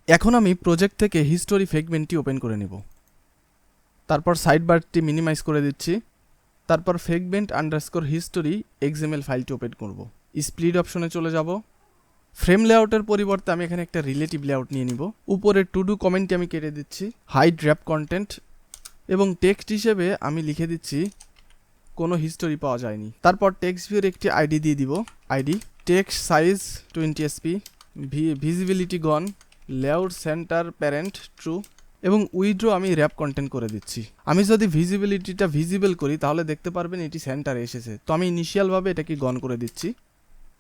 এখন আমি প্রজেক্ট থেকে হিস্টোরি ফ্রেগমেন্টটি ওপেন করে নেব। তারপর সাইড বারটি মিনিমাইজ করে দিচ্ছি। তারপর ফ্রেগমেন্ট আন্ডারস্কোর হিস্টোরি এক্সএমএল ফাইলটি ওপেন করব। স্প্লিট অপশনে চলে যাব। ফ্রেম লেআউটের পরিবর্তে আমি এখানে একটা রিলেটিভ লেআউট নিয়ে নিব। উপরের টু ডু কমেন্টটি আমি কেটে দিচ্ছি, হাইড র্যাপ কন্টেন্ট, এবং টেক্সট হিসেবে আমি লিখে দিচ্ছি কোনো হিস্টোরি পাওয়া যায়নি। তারপর টেক্সট ভিউর একটি আইডি দিয়ে দিব, ID text size 20 SP, visibility gone, layout center parent true, এবং উইথড্র আমি র্যাপ কন্টেন্ট করে দিচ্ছি। আমি যদি ভিজিবিলিটিটা ভিজিবল করি তাহলে দেখতে পারবেন এটি সেন্টারে এসেছে, তো আমি ইনিশিয়ালভাবে এটাকে গন করে দিচ্ছি।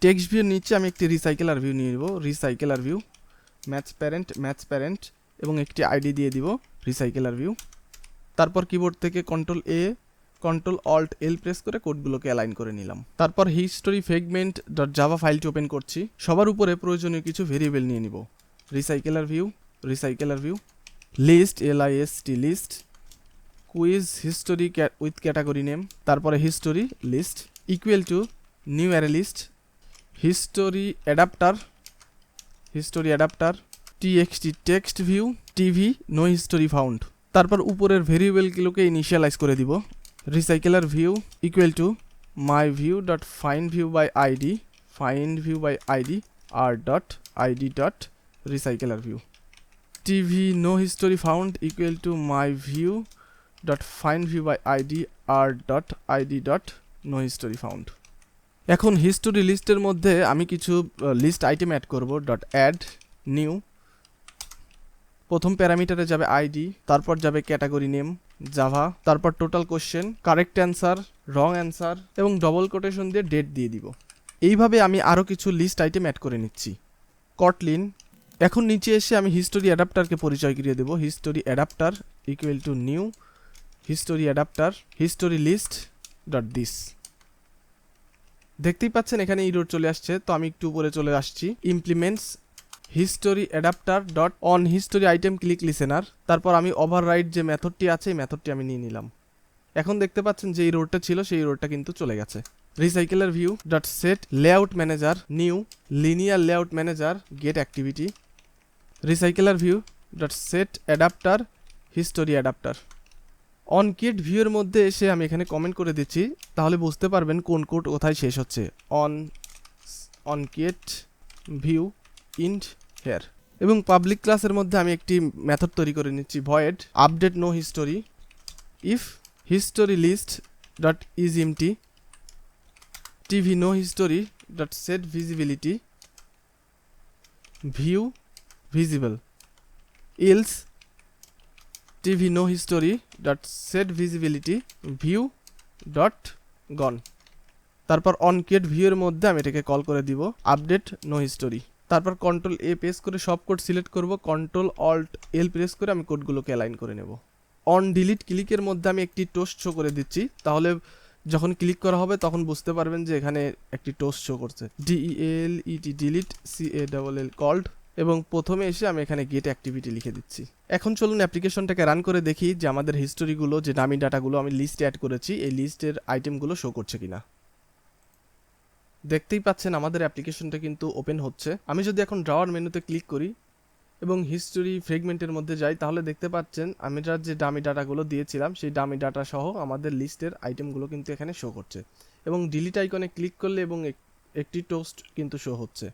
টেক্সট ভিউর নিচে আমি একটি রিসাইকেলার ভিউ নিয়ে নেব, রিসাইকেলার ভিউ ম্যাচ প্যারেন্ট এবং একটি আইডি দিয়ে দিব রিসাইকেলার ভিউ। তারপর কিবোর্ড থেকে Ctrl+Alt+L প্রেস করে কোডগুলোকে অ্যালাইন করে নিলাম। তারপর হিস্টোরি ফ্রেগমেন্ট ডট জাভা ফাইলটি ওপেন করছি। সবার উপরে প্রয়োজনীয় কিছু ভেরিয়েবল নিয়ে নিব, recycler view list list quiz history with category name, তারপরে history list equal to new array list history adapter txt text view TV no history found. তারপর উপরের ভেরিয়েবলগুলোকে ইনিশিয়ালাইজ করে দিব। Recycler view equal to my view dot find view by ID R dot ID dot recycler view. TV no history found equal to my view dot find view by ID R dot ID dot no history found. এখন history লিস্টের মধ্যে আমি কিছু list item add করব। Dot add new, প্রথম প্যারামিটারে যাবে ID, তারপর যাবে ক্যাটাগরি নেম জাভা, তারপর total question, correct answer, wrong answer, এবং ডবল কোটেশন দিয়ে ডেট দিয়ে দিব। এইভাবে আমি আরও কিছু লিস্ট আইটেম অ্যাড করে নিচ্ছি। কটলিন। এখন নিচে এসে আমি হিস্টোরি অ্যাডাপ্টারকে পরিচয় করিয়ে দেবো। History adapter equal to new history adapter history list dot this. দেখতেই পাচ্ছেন এখানে ইরর চলে আসছে, তো আমি একটু উপরে চলে আসছি। Implements history adapter dot on history item click listener, তারপর আমি ওভাররাইড যে মেথডটি আছে এই মেথডটি আমি নিয়ে নিলাম। এখন দেখতে পাচ্ছেন যে ইররটা ছিল সেই ইররটা কিন্তু চলে গেছে। Recycler view dot set layout manager new linear layout manager get activity recycler view dot set adapter history adapter. On kit ভিউর মধ্যে এসে আমি এখানে কমেন্ট করে দিচ্ছি, তাহলে বুঝতে পারবেন কোন কোড কোথায় শেষ হচ্ছে। On kit view int here. এবং পাবলিক ক্লাসের মধ্যে আমি একটি মেথড তৈরি করে নিচ্ছি, void update no history if history list dot is empty TV no history dot set visibility view visible else TV no history dot set visibility view dot gone. তারপর on kit ভিউয়ের মধ্যে আমি এটাকে call করে দিব update no history. তারপর Ctrl+A press করে সব কোড সিলেক্ট করব, Ctrl+Alt+L প্রেস করে আমি কোডগুলোকে অ্যালাইন করে নেব। অন ডিলিট ক্লিকের মধ্যে আমি একটি টোস্ট শো করে দিচ্ছি, তাহলে যখন ক্লিক করা হবে তখন বুঝতে পারবেন যে এখানে একটি টোস্ট শো করছে। DELET ডিলিট CALL কল্ড, এবং প্রথমে এসে আমি এখানে গেট অ্যাক্টিভিটি লিখে দিচ্ছি। এখন চলুন অ্যাপ্লিকেশনটাকে রান করে দেখি যে আমাদের হিস্টোরিগুলো, যে ডামি ডাটাগুলো আমি লিস্টে অ্যাড করেছি এই লিস্টের আইটেমগুলো শো করছে কিনা। দেখতেই পাচ্ছেন আমাদের অ্যাপ্লিকেশনটা কিন্তু ওপেন হচ্ছে। আমি যদি এখন ড্রাওয়ার মেনুতে ক্লিক করি এবং হিস্টোরি ফ্রেগমেন্টের মধ্যে যাই তাহলে দেখতে পাচ্ছেন আমি যে ডামি ডাটাগুলো দিয়েছিলাম সেই ডামি ডাটা সহ আমাদের লিস্টের আইটেমগুলো কিন্তু এখানে শো করছে, এবং ডিলিট আইকনে ক্লিক করলে এবং একটি টোস্ট কিন্তু শো হচ্ছে।